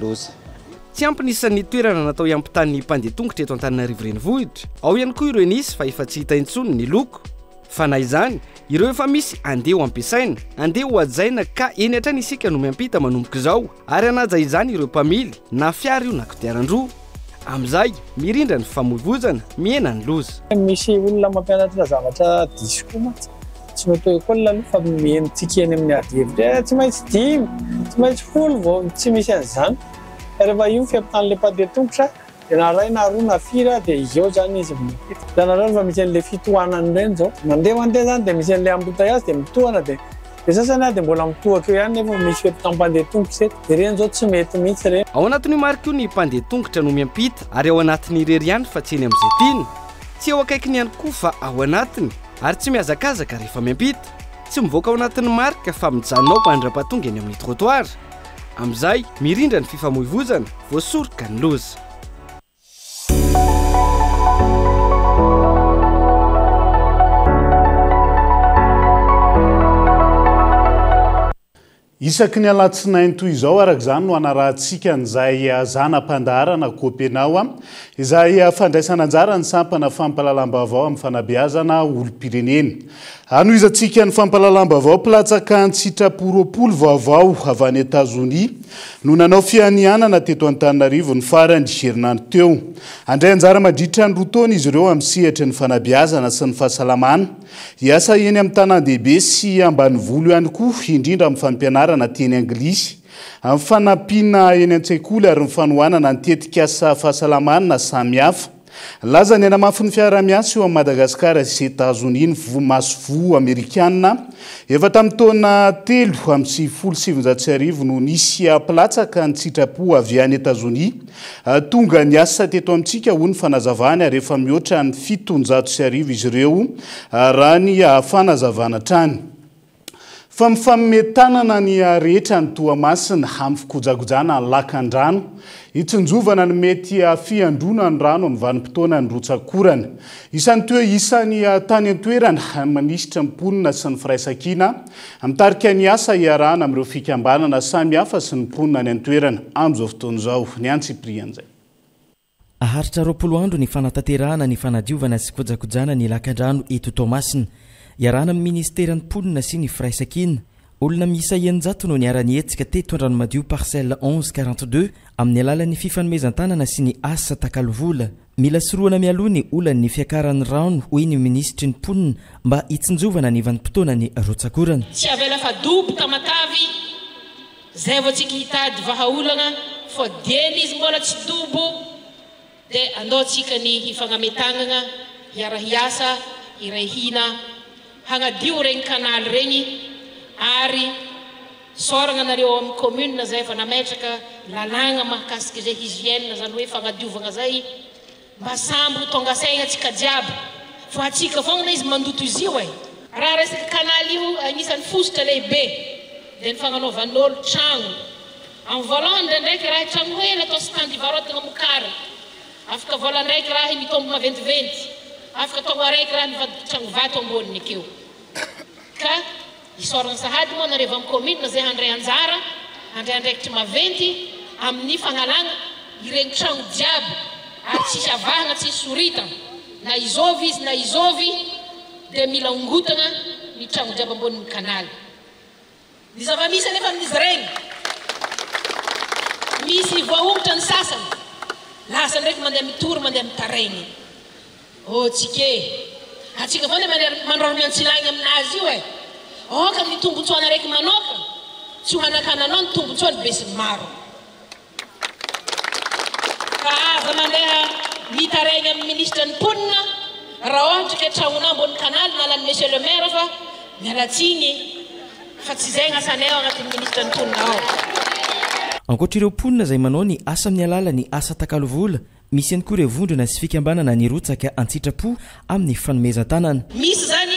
loza. tsy ampy nisan'ny toerana natao hiampitan'ny mpandeha tongotra eto Antananarivo renivohitra. Ao ihany koa ireo nisy fa efa tsy hita intsony ny loko. Fa na izany, ireo efa misy andeha ho ampiasaina, andeha ho hajaina ka eny hatrany isika no miampita manomboka izao, ary hanaja izany ireo mpamily na fiara io na kodiaran-droa. Amin'izay mirindra ny famoivoizana miena ny loza. Misy olona mampianatra zavatra diso koa matsy. Tsy mety école aloha fa mienontsika eny amin'ny adihevitra tsy maintsy 10, tsy maintsy 10 vao tsy misy an'izany. Rehefa io fiampitan'ilay mpandeha tongotra dia na ray na roa na firy dia eo zany izy miampita. Hitanareo fa misy an'ilay fitohanany ireny zao. Mandeha zany dia misy an'ilay embouteillage dia mitohana dia sasany dia mbola mitohaka eo ihany nefa misy fiampitam-pandeha tongotra eto. Dia ireny zao tsy mety mihitsy ireny. Ao anatin'io marika io ny mpandeha tongotra no miampita ary ao anatin'ny irery ihany fa tsy eny amin'izay tiany. Tsy eo akaikiny ihany koa fa ao anatiny ary tsy mihazakazaka rehefa miampita. Tsy mivoaka ao anatin'ny marika fa mijanonao mandra-pahatonga eny amin'ny trottoir. Amin'izay mirindra ny fifamoivoizana, voasoroka ny loza. Isaky ny alatsinainy toy izao araka izany no anarahantsika an'izay zanam-pandaharana Kopenao izay fandraisana anjara ny sampana fampahalalam-baovao amin'ny fanabeazana olom-pirenena. Anohizantsika ny fampahalalam-baovao mpilatsaka ny sitraporoapolo vaovao avy any Etazonia no nanao fianianana teto Antananarivo ny farany herinandro teo. Andray anjara mandritra ny roa taona izy ireo amin'ny sehatra ny fanabeazana sy ny fahasalamana. Hiasa eny amin'ny tanan-dehibe sy ambanivolo ihany koa indrindra amin'ny fampianarana teny anglisy. Amin'ny fanampiana eny an-tsekoly ary ny fanohanana ny tetikasa fahasalamana samihafa. Laza ny anamafy ny fiara-miasa eo amin'ny Madagasikara sy Etazonia ny masovo Amerikanina. Efa tamin'ny taona 3 no nisy mpilatsaka ny sitrapo avy any Etazonia. Tonga niasa teto amintsika ho ny fanazavana rehefa mihoatra ny 700 izy ireo raha ny fanazavana trany. Fa mifametanana ny rehetra ny Toamasina amin'ny fikojakojana ny lakan-drano. Itsinjovana ny mety fiandrona ny rano amin'ny vanim-potoana ny Rotsakorana. Isan'ny toe isan'ny tany an-toerana manisitra mponina sy ny firaisan-kina. Mitarika ny asa iarahana amin'ireo fikambanana samihafa sy ny mponina ny an-toerana amin'izao fotoana izao. Ny antsiprian'izay. Aharitra 20 andro ny fanatanterahana ny fanadiovana sy kojakojana ny lakan-drano eto Toamasina. Iarahana amin'ny ministeran'ny mponina sy ny firaisan-kina. Olona miisa 900 no niara-nietsika teto Andranomadio parcelle 1142 amin'ny alalan'ny fifanomezan-tanana sy ny asa takalovola. Mila soroana mialoha ny olan'ny fiakaran'ny rano hoy ny ministry ny mponina mba hitsinjovana ny vanim-potoana ny Rotsakorana. Tsy avela fa doboka matavy zay vao tsika hitady vahaolana fa deny izy mbola tsy dobo dia andaotsika ny hifagnametanana hiara-hiasa iray hina hagnadio regny kanaly regny ary soragna nareo amin'ny commune zay efa nametraka lalagna mahakasika zay hygiène zany hoe fagnadiovagna zay mba sambo tonga saigna atsika jiaby fa atsika fogna izy mandoto izy io raha resaka kanaly io agnisan'ny fosotra lehibe dia ny fagnanaovan'olo tragno amin'ny voalohany ndraindraiky raha tragno hely atao sy tany varotagna mokary afaka vola ndraiky raha mitombo maventiventy afaka tonga araiky raha nivadiky tragno vato amboniny akeo ka isoragna sahady moa nareo amin'ny commune zay handray anjara handray andraikitry maventy amin'ny fagnalagna iregny tragno jiaby ary tsisy avahagna tsisy soritana na izovy izy na izovy dia mila ongotana ny tragno jiaby ambonin'ny kanaly. Ny zava-misy anefa amin'izy regny misy voahongotra ny sasany lasa ndraiky mandeha mitory mandeha mitaregny. Tsike atsika foana mandroro miantsilagny aminazy io oka ny tombotsoana raiky manoka tsy ho hanakananao ny tombotsoany besiny maro ka aza mandeha mitaregny amin'ny ministre ny mponina raha ohatra ke tragnonao ambony kanaly nalan'ny monsieur le maire fa mialatsiny fa tsy zay gnasanao agnatin'ny ministre ny mponina ao. Ankoatr'ireo mponina zay manao ny asa amin'ny alalany asa takalovola misy ihany koa ireo vondrona sy fikambanana ny rotsaka antsitrapo amin'ny fanomezan-tanana. Misy zany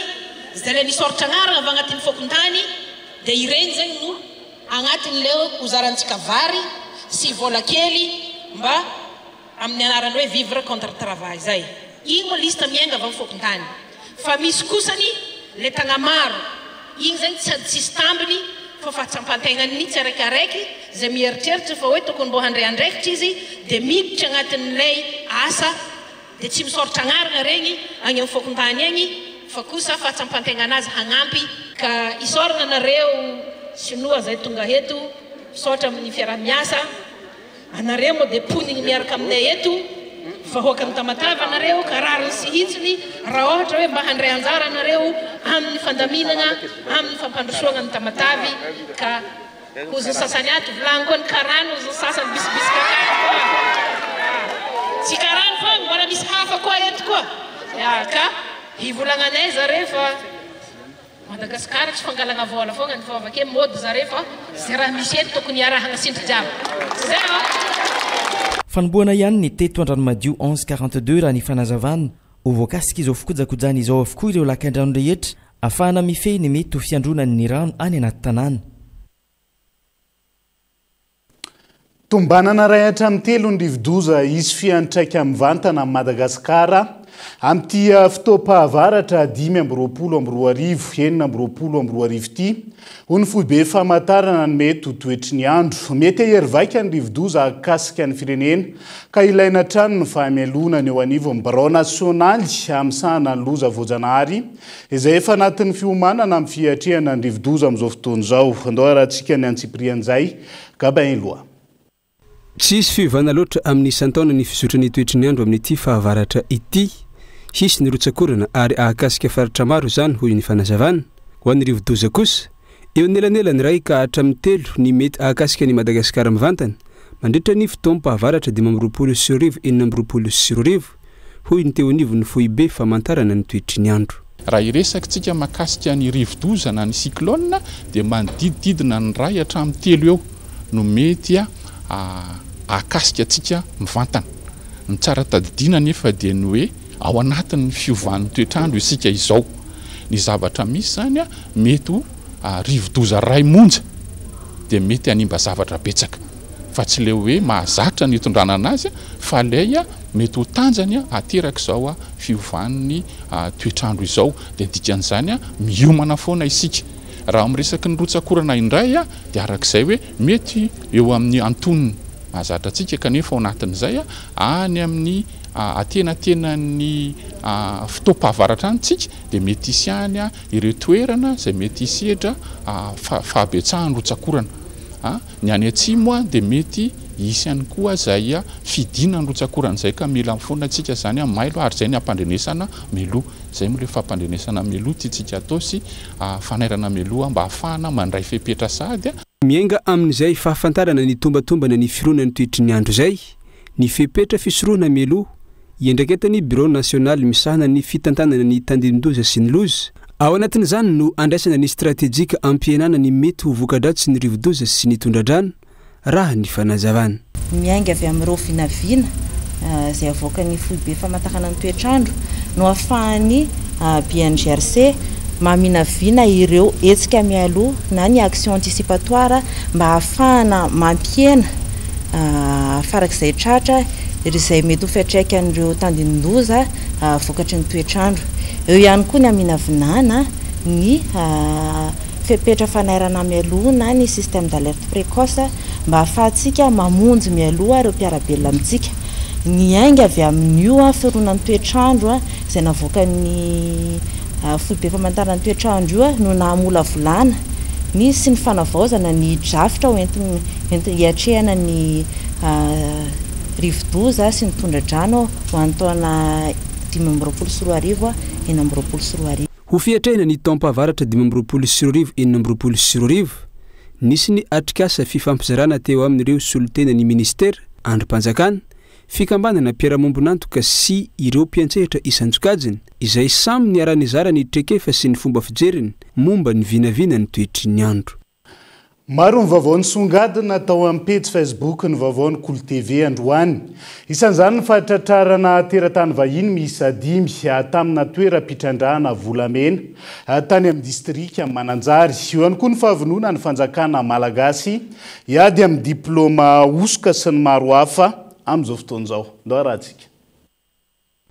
zay le nisoratra agnarana avy agnatin'ny fokon-tany dia ireny zany no agnatin'ileo hozarantsika vary sy vola kely mba amin'ny anarany hoe vivre contre travail zay. Igny moa lista miainga avy amin'ny fokon-tany fa misy kosany le tagna maro igny zany tsy tsisy tambiny fahatsampantegnany tsiraikaraiky zay mieritreritra fa hoe tokony mbo handray andraikitra izy dia miditra agnatin'ilay asa dia tsy misoratra agnarana regny agny amin'ny fokon-tany agny fa kosa fahatsampantegna azy hagnampy ka isorana anareo sinoa zay tonga eto misaotra amin'ny fiaramiasa anareo moa dia ponigny miaraka aminay eto fa hoaka ny Tamatave anareo ka rariny sy hitsiny raha ohatra hoe mba handray anjara anareo amin'ny fandaminana amin'ny fampandrosoana ny Tamatave ka hozy sasany ato volagny koa ny karano hozy sasany bisibisika tsy karano fa mbola misy hafa koa eto koa ka hivolagnanay zareo fa Madagasikara tsy fangalagna vola fogna ny fôva ke mody zareo fa zay raha misy eto tokony iarahagna sindry jiaby zay fanomboana ihany ny teto Andranomadio 1142 raha ny fanazavana ho voakasika izao fikojakojana izao avokoa ireo lakan-drano rehetra ahafahana mifehy ny mety ho fiandronany ny rano any anaty tanàna. Tombanana ray hatramin'ny 3 isy fiantraika amin'ny vantana amin'ny Madagasikara amin'ity fotoam-pahavaratra 5-20-20 ity ho ny foibe famantarana ny mety ho toetry ny andro mety aherivaika ny rivodoza akasika ny firenena ka ilaina trano ny fahamelona ny eo anivo amin'ny barao nasionaly amin'ny sahana ny loza voajanahary izay efa anatin'ny fiomanana amin'ny fiatrehana ny rivodoza amin'izao fotoana izao andao arahantsika ny antsiprian'izay gabain loha. Tsy isy fiovana loatra amin'ny isan-taona ny fizotrany toetry ny andro amin'ity fahavaratra ity hisy ny rotsakorana ary ahakasika faritra maro izany hoy ny fanazavana ho an'ny rivodoza kosa eo nelanelany ray ka hatramin'ny 3 ny mety ahakasika ny Madagasikara mivantana mandritra ny fotoam-pahavaratra 5-20 hoy ny teo anivo ny foibe famantarana ny toetry ny andro. Raha iresakitsika mahakasika ny rivodoza na ny cyclone dia manodididina ny ray hatramin'ny 3 eo no mety ahakasika atsika mivantana. Ny tsara tadidina nefa dia ny hoe ao anatin'ny fiovan'ny toetrandro isika izao. Ny zavatra misy zany mety rivodoza ray monja dia mety hanimba zavatra betsaka. Fa tsy le hoe mahazatra ny hitondrana anazy fa lay mety ho tanjany ateraka izao fiovan'ny toetrandro izao dia dikan'izany miomana foana isika. Raha miresaky ny rotsakorana indray dia arak'izay hoe mety eo amin'ny antonony mahazatra atsika kanefa ao anatin'izay any amin'ny atenatenan'ny fotoam-pahavaratra antsika dia mety isy any ireo toerana izay mety isedra fahabetsahan'ny rotsakorana. Ny any atsimo dia mety isy ihany koa zay fidinany rotsakorana izay ka mila foana atsika zany mailo ary zay ny ampandrenesana meloa. Zay moa le fampandrenesana meloa tiatsika atao sy fanairana meloa mba ahafahana mandray fepetra sady. Miainga amin'izay fahafantarana ny tombatombana ny fironan'ny toetry ny andro zay ny fepetra fisorohana meloa iendraketany Bureau National misahana ny fitantanana ny tandindoza sy ny loza. Ao anatin'izany no andraisana ny stratégique ampihenana ny mety ho vokadratsy ny rivodoza sy ny tondradrano raha ny fanazavana. Miainga avy amin'ireo vinavina izay avoaka ny foibe famantarana ny toetrandro no ahafahany BNGRC maminavina ireo hetsika mialoha na ny action anticipatoire mba ahafahana mampihena farak'izay tratra izay mety ho fiantraikan'ireo tandindoza vokatry ny toetrandro. Eo ihany koa ny aminavinana ny fepetra fanairana mialoha na ny système d'alerte précoce mba ahafahantsika mamonjy mialoha ireo mpiarabelona amintsika. Ny ainga avy amin'io fironan'ny toetrandro izay navoaka ny foibe famantarana ny toetrandro io no nahamola volana ny sy ny fanavaozana ny drafitra hoentiny hiatrehana ny rivodoza sy ny tondradrano ho an'ny taona 2024 ho fiatrehana ny taom-pahavaratra 2024 nisy ny atrikasa fifampizarana teo amin'ireo solotena ny ministera androm-panjakana fikambanana mpiara-mombonantoka sy ireo mpiantsehatra isan-tsokajiny izay samy ny aran'izara ny trekefa sy ny fomba fijeriny momba ny vinavina ny toetry ny andro. Maro ny vaovao songadina tao amin'ny page Facebook ny vaovao Kolo TV androany. Isan'izany ny fahatratrarana teratany vahiny miisa 5 tamina toeram-pitrandrahana volamena tany amin'ny distrika Mananjary. Io ihany koa ny fahavonona ny fanjakana malagasy hiady amin'ny diplôma osoka sy ny maro hafa amin'izao fotoan'izao. Ndao rahantsika.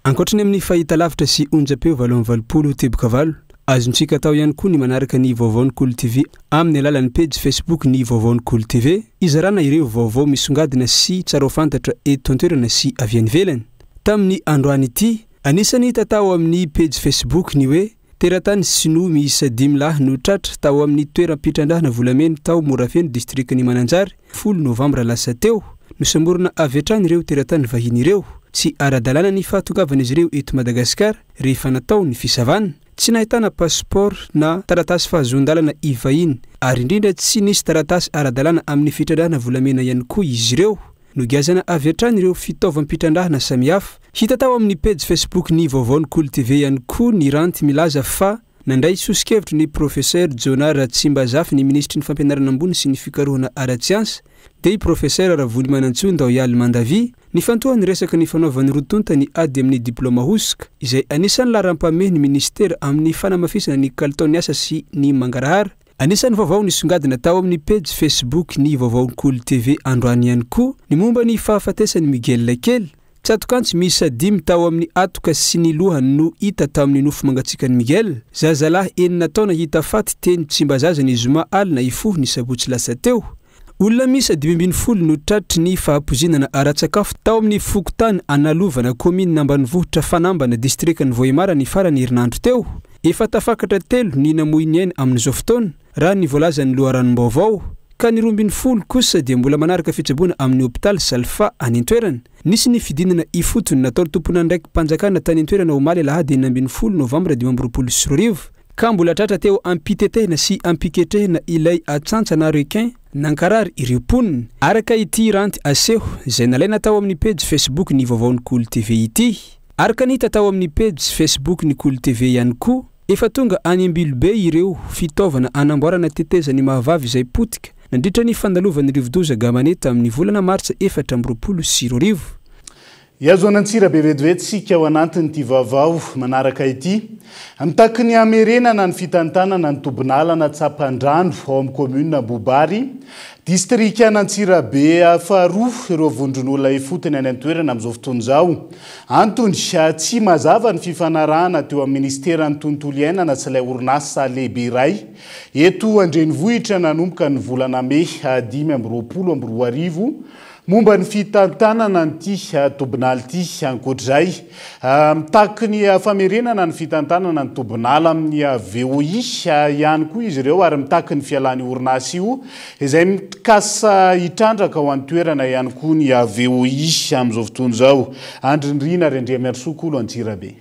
Ankoatrany amin'ny fahitalavitra sy onjam-peo 820 teboka valo azontsika atao ihany koa ny manaraka ny vaovao ny Cool TV amin'ny alalan'ny page Facebook ny vaovao ny Cool TV izarana ireo vaovao misongadina sy tsara fantatra eto an-toerana sy avy any ivelany. Tamin'ny androany ity anisany tatao amin'ny page Facebook ny hoe teratany sinoa miisa 5 lahy no tratra tao amin'ny toeram-pitrandrahana volamena tao Morafeno distriktin'ny Mananjary 10 Novambra lasa teo no samorona avy hatrany ireo teratany vahiny ireo tsy ara-dalàna ny fahatongavan'izy ireo eto Madagasikara rehefa natao ny fisavanana tsy nahitana passeport na taratasy fahazon-dalana ivahiny ary indrindra tsy nisy taratasy ara-dalàna amin'ny fitrandrahana volamena ihany koa izy ireo no giazana avy hatrany ireo fitaovam-pitrandrahana samihafa. Hita tao amin'ny page Facebook ny vaovao ny Cool TV ihany koa ny ranty milaza fa nandray sosikevitry ny professeur Jonar Tsimbazafy ny ministry ny fampianarana ambony sy ny fikarohana ara-tsiansa dia professeur Ravony Manantsony Daoyaly Mandavi nifantohany resaka ny fanaovan'ny rotonta ny ady amin'ny diplôma hosoka izay anisan'ny laharam-pamehy ny ministera amin'ny fanamafisana ny kalitaon'ny asa sy ny mangarahara. Anisan'ny vaovao nisongadina tao amin'ny page Facebook ny vaovao ny Cool TV androany ihany koa ny momba ny fahafatesany Miguel Lekely. Tsatokantsy miisa 5 tao amin'ny atoka sy ny lohany no hita tamin'ny nofo mangatsikany Miguel. Zazalahy 9 taona hita faty teny Tsimbazaza ny Zoma alina ifohy ny sabotsy lasa teo. Olona miisa 510 no tratry ny fahapozinana ara-tsakafo tao amin'ny fokotany analovana kominy Ambanivohitra Fanambana distriktin'ny Vohimara ny farany herinandro teo. Efa tafakatra 3 ny namoiny amin'izao fotoana raha ny voalazan'ny loharanom-baovao ka ny 12 kosa dia mbola manaraka fitsaboana amin'ny hôpitaly Salfa any an-toerana. Nisy ny fidinana ifotony nataony tompona ndraiky mpanjakana tany an-toerana omaly Alahady 12 Novambra 2024 ka mbola tratra teo ampitetehina sy ampiketrehina ilay atsantsa na requin nankarary ireo poniny. Araka ity ranty aseho izay nalaina tao amin'ny page Facebook ny vaovao ny Cool TV ity. Araka ny hita tao amin'ny page Facebook ny Cool TV ihany koa efa tonga any Ambilobe ireo fitaovana anamboarana tetezany mahavavy izay potika nandritra ny fandalovan'ny rivodoza gamaneta amin'ny volana Martsa 2024. Iazo anantsirabe vetivetsika ao anatiny ity vaovao manaraka ity. Amitaky ny amerenana ny fitantanana ny tobinalana Tsapandrano ao amin'ny commune Bobary, district Anantsirabe faharoa ireo vondron'olona ifotony any an-toerana amin'izao fotoana izao. Antony tsy mazava ny fifanarahana teo amin'ny ministeran'ny tontolo iainana sy ilay orinasa lehibe iray. Eto Andrenivohitra nanomboka ny volana Mey 2024 momba ny fitantanana n'ity tobinala ity ankoatr'izay. Mitaky ny famerenana ny fitantanana ny tobinala amin'ny VOI ihany koa izy ireo ary mitaky ny fialan'ny orinasa io izay mikasa hitrandraka ao an-toerana ihany koa ny VOI amin'izao fotoana izao. Andrindrina ary Andriamiarosokolo Antsirabe.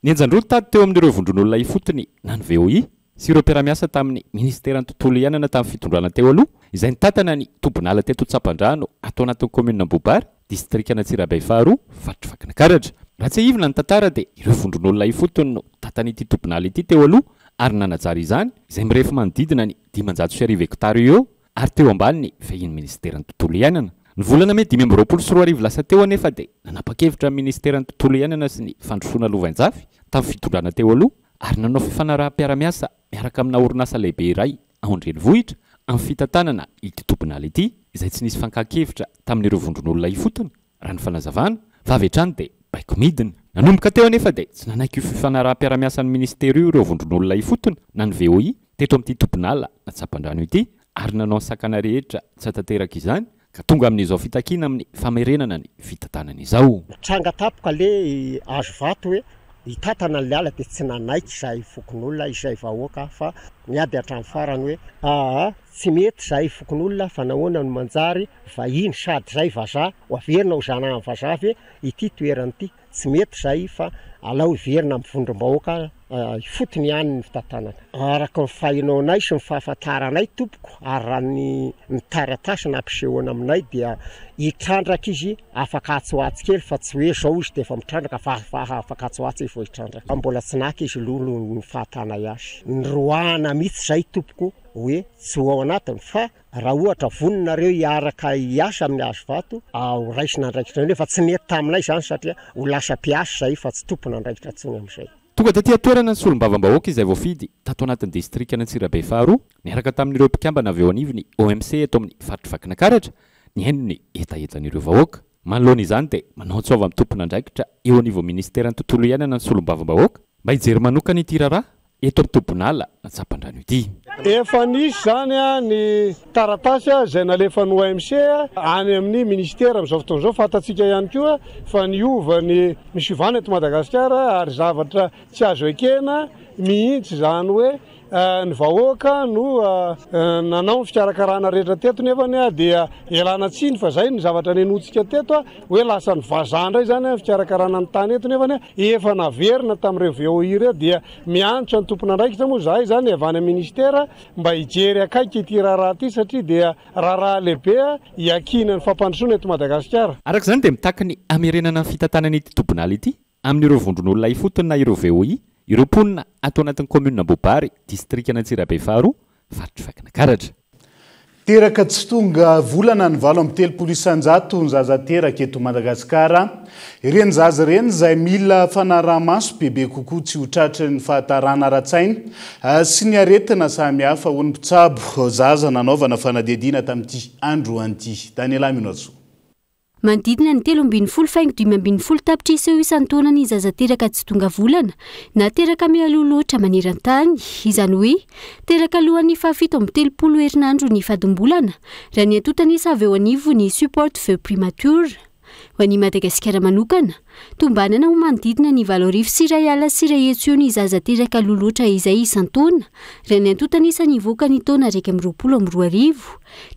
Ny anjandroto tady teo amin'ireo vondron'olona ifotony na ny VOI sy ireo mpiara-miasa tamin'ny ministeran'ny tontolo iainana tamin'ny fitondrana teo aloha izay nitantana ny tobinala teto Tsapandrano atao anatin'ny commune Bobary district Anantsirabe faharoa faritra Vakinakaratra. Raha tsy ivona ny tantara dia ireo vondron'olona ifotony no tantany ity tobinala ity teo aloha ary nanajary izany izay mirefy manodidina ny 500 hektara eo ary teo ambany ny vehin'ny ministeran'ny tontolo iainana. Ny volana Mey 2024 lasa teo anefa dia nanapa-kevitra amin'ny ministeran'ny tontolo iainana sy ny fandrosoana Lovanjafy tamin'ny fitondrana teo aloha ary nanao fifanaraha-piara-miasa miaraka amina orinasa lehibe iray ao Andrenivohitra amin'ny fitantanana ity tobinala ity izay tsy nisy fankahakevitra tamin'ireo vondron'olona ifotony raha ny fanazavana fa avy hatrany dia baiko midina. Nanomboka teo anefa dia tsy nanaiky io fifanaraha-piara-miasan'ny ministera io ireo vondron'olona ifotony na ny VOI teto amin'ity tobinala na Tsapandrano ity ary nanao sakana rehetra tsy tanteraka izany ka tonga amin'izao fitakiana amin'ny famerenana ny fitantanana izao. Tranga tapoka le azo vato hoe hitatana ny ala dia tsy nanaiky izay fokon'olona izay vahoaka fa miady hatramin'ny farany hoe tsy mety izay fokon'olona fa nahoana no manjary vahiny sady izay vazaha ho averina ho zanahany vazaha ve ity toerana ity tsy mety izay fa alao iverina amin'ny vondrom-bahoaka ifotony ihany ny fitantanana. Araka ny fahinao anay sy ny fahafantaranay tompoko ary raha ny taratasy nampisehoana aminay dia hitrandraka izy afaka atsoatsy kely fa tsy hoe zao izy dia efa mitrandraka fa afaka atsoatsy efa hitrandraka. Mbola tsy naka izy lolo ny fahatanay azy. Nyroahana mihitsy izay tompoko hoe tsy ho ao anatiny fa raha ohatra voninareo hiaraka hiasa amin'ny hazo vato ao raisina andraikitra nefa tsy mety taminay izany satria ho lasa mpiasa izay fa tsy tompona andraikitra tsony amin'izay. Tonga taty atoerana ny solombavam-bahoaka izay voafidy tato anatin'ny district Anantsirabe faharoa niaraka tamin'ireo mpikambana avy eo anivony OMC eto amin'ny faritra Vakinakaratra ny hainony etaetan'ireo vahoaka. Manoloana izany dia manao tsova amin'ny tompona andraikitra eo anivon'ny ministeran'ny tontolo iainana ny solombavam-bahoaka mba hijery manokana ity raharaha eto amin'ny tombonala natsapan-drano ity. Efa nisy zany ny taratasy zay nalefan'ny OMC any amin'ny ministera amin'izao fotoana izao fantatsika ihany koa fa niova ny misivana eto Madagasikara ary zavatra tsy azo ekena mihitsy zany hoe ny vahoaka no nanao ny fikarakarana rehetra teto nefany dia elana tsiny fa zay ny zavatra nenotsika teto hoe lasa ny vazaha indray zany fikarakarana ny tany eto nefany efa naverina tamin'ireo VOI ireo dia miantra ny tompona andraikitra moa zahay zany avy any amin'ny ministera mba hijery akaiky ity raharaha ity satria dia raharaha lehibe hiakina ny fampandrosoana eto Madagasikara. Araka izany dia mitakiny amerenana ny fitantanana ity tombonala ity amin'ireo vondron'olona ifotony na ireo VOI ireo mponina atao anatin'ny commune Bobary district Antsirabe faharoa faritry Vakina Karatra. Teraka tsy tonga volana ny 7.300 ny zaza teraka eto Madagasikara. Ireny zaza ireny izay mila fanaraha-maso bebe kokoa tsy ho tratry ny fahatarana ara-tsaina sy ny aretina samihafa ho ny mpitsabo zaza nanaovana fanadihadiana tamin'ity andro an'ity. Daniela Minoatso. Manodidina ny 13.512 tapitrisa eo isan'ny taona ny zaza teraka tsy tonga volana na teraka mialoloatra maneran-tany, izany hoe teraka alohan'ny 7.30 herinandro ny fadimbolana raha ny antotanisa avy eo anivo ny support feu primature. Ho an'i Madagasikara manokana, tombanana ho manodidina ny 8,100 sy 1,000 ny zaza teraka loloatra izay isan-taona raha ny antotanisa ny voaka ny taona 2022.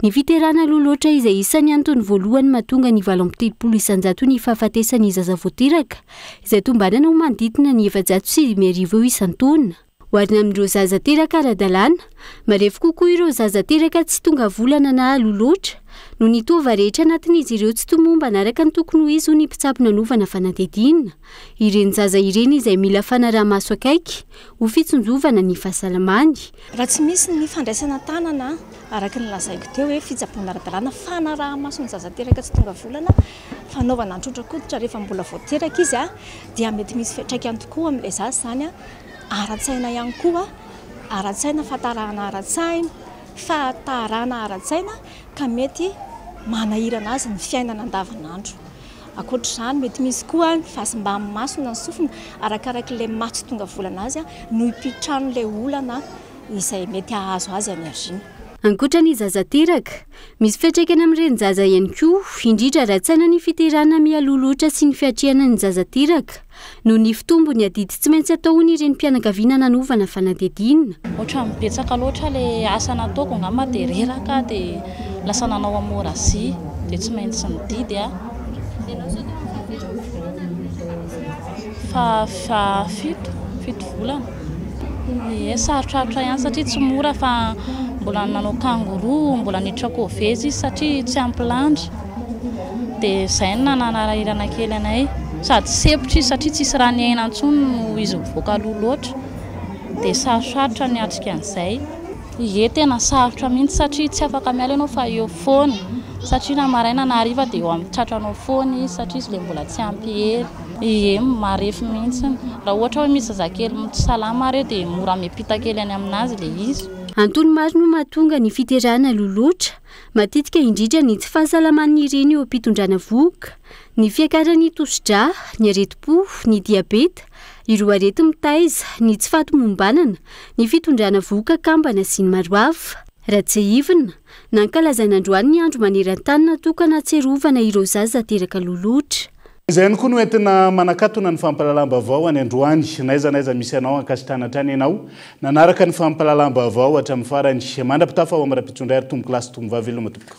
Ny fiterana loloatra izay isan'ny antony voalohany mahatonga ny 7.300 ny fahafatesany zaza voateraka izay tombanana ho manodidina ny 700,000 eo isan-taona. Hoarina amin'ireo zaza teraka ara-dalàna, marefo kokoa ireo zaza teraka tsy tonga volana na loloatra no nitova rehetra anatin'izy ireo tsy tomomba naraka ny tokony ho izy ho ny mpitsabo nanovana fanadihadiana. Ireny zaza ireny izay mila fanaraha-maso akaiky ho fitsonjovana ny fahasalamany. Raha tsy misy ny fandraisana tanana araka ny lazaiko teo hoe fitsaboana ara-dalàna fanaraha-maso ny zaza teraka tsy tonga volana fanaovana antrotra-koditra rehefa mbola voateraka izy dia mety misy fiantraikany tokoa amin'ilay zaza zany ara-tsaina ihany koa, ara-tsaina fahatarana ara-tsaina, fahatarana ara-tsaina ka mety manahirana azy ny fiainana andavanandro. Ankoatr'izany mety misy koa ny fahasimbamy masona ny sofina arakarak'ilay maso tonga volana azy no hipitrano olana izay mety ahazo azy enerzina. Ankoatra ny zaza teraka, misy fiantraikany amin'ireny zaza ihany koa, indrindra ara-tsaina ny fiterana mialoloatra sy ny fiatrehana ny zaza teraka no ny fitombo ny adidy tsy maintsy atao ireny mpianakaviana nanovana fanadihadiana. Ohatra mibetsaka loatra le asa nataoko ngamba dia reraka dia lasa nanao amorazia dia tsy maintsy nididy fito volana. Sarotrarotra ihany satria tsy mora fa mbola nanao kangoroa, mbola niditra kovezy satria tsy ampilandry. Dia izay no nanarahirana kely anay. Sady sepotra izy satria tsisy raha ny aina intsony no izy mivoaka loloatra. Dia sarosarotra ny atrika an'izay. Ie tena sarotra mihitsy satria tsy afaka miala ianao fa eo foana. Satria na maraina na hariva dia eo amin'ny tratranao foana izy satria izy ilay mbola tsy ampy hery. Ie marefo mihitsy. Raha ohatra hoe misy zazakely tsy salama ireo dia mora miampita kely any aminazy ilay izy. Antony maro no mahatonga ny fiterana loloatra, matetika indrindra ny tsy fahasalaman'ny ireny eo ampitondrana voka, ny fiakaran'ny tosidra, ny areti-po, ny diabeta, ireo arety mitaiza, ny tsy fahatomombanana, ny fitondrana voka kambana sy ny maro hafa. Raha tsy ivina, nankalazana androany ny andro maneran-tany natokana tserovana ireo zaza teraka loloatra. Izay ihany koa no entina manakatona ny fampalalam-baovao any androany, naiza misy anao ankasitrana hatrany ianao, nanaraka ny fampalalam-baovao hatramin'ny farany mandrapitafa ao amin'ny rapitondray ary tombo kilasy tombo vaveloma tomboka.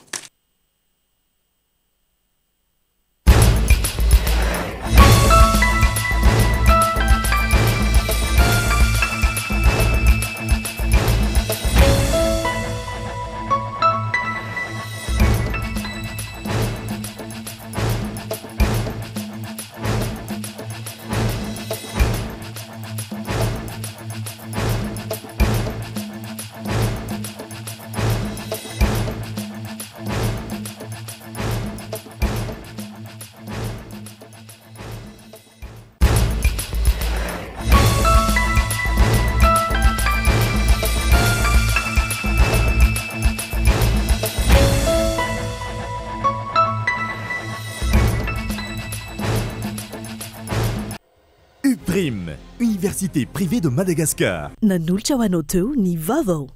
Dream, université privée de Madagascar. Nanolotra ho anao teo ny vaovao.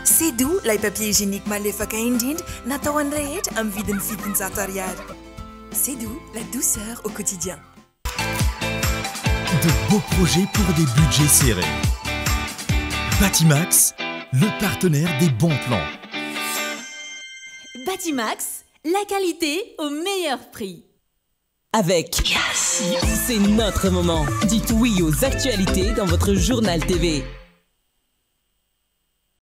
C'est doux, lay papier hygiénique malefaka indrindra natao an'ny rehetra amin'ny vidiny $500. C'est doux, la douceur au quotidien. De beaux projets pour des budgets serrés. Batimax, le partenaire des bons plans. Batimax, la qualité au meilleur prix. Avec Yes, c'est notre moment. Dites oui aux actualités dans votre journal TV.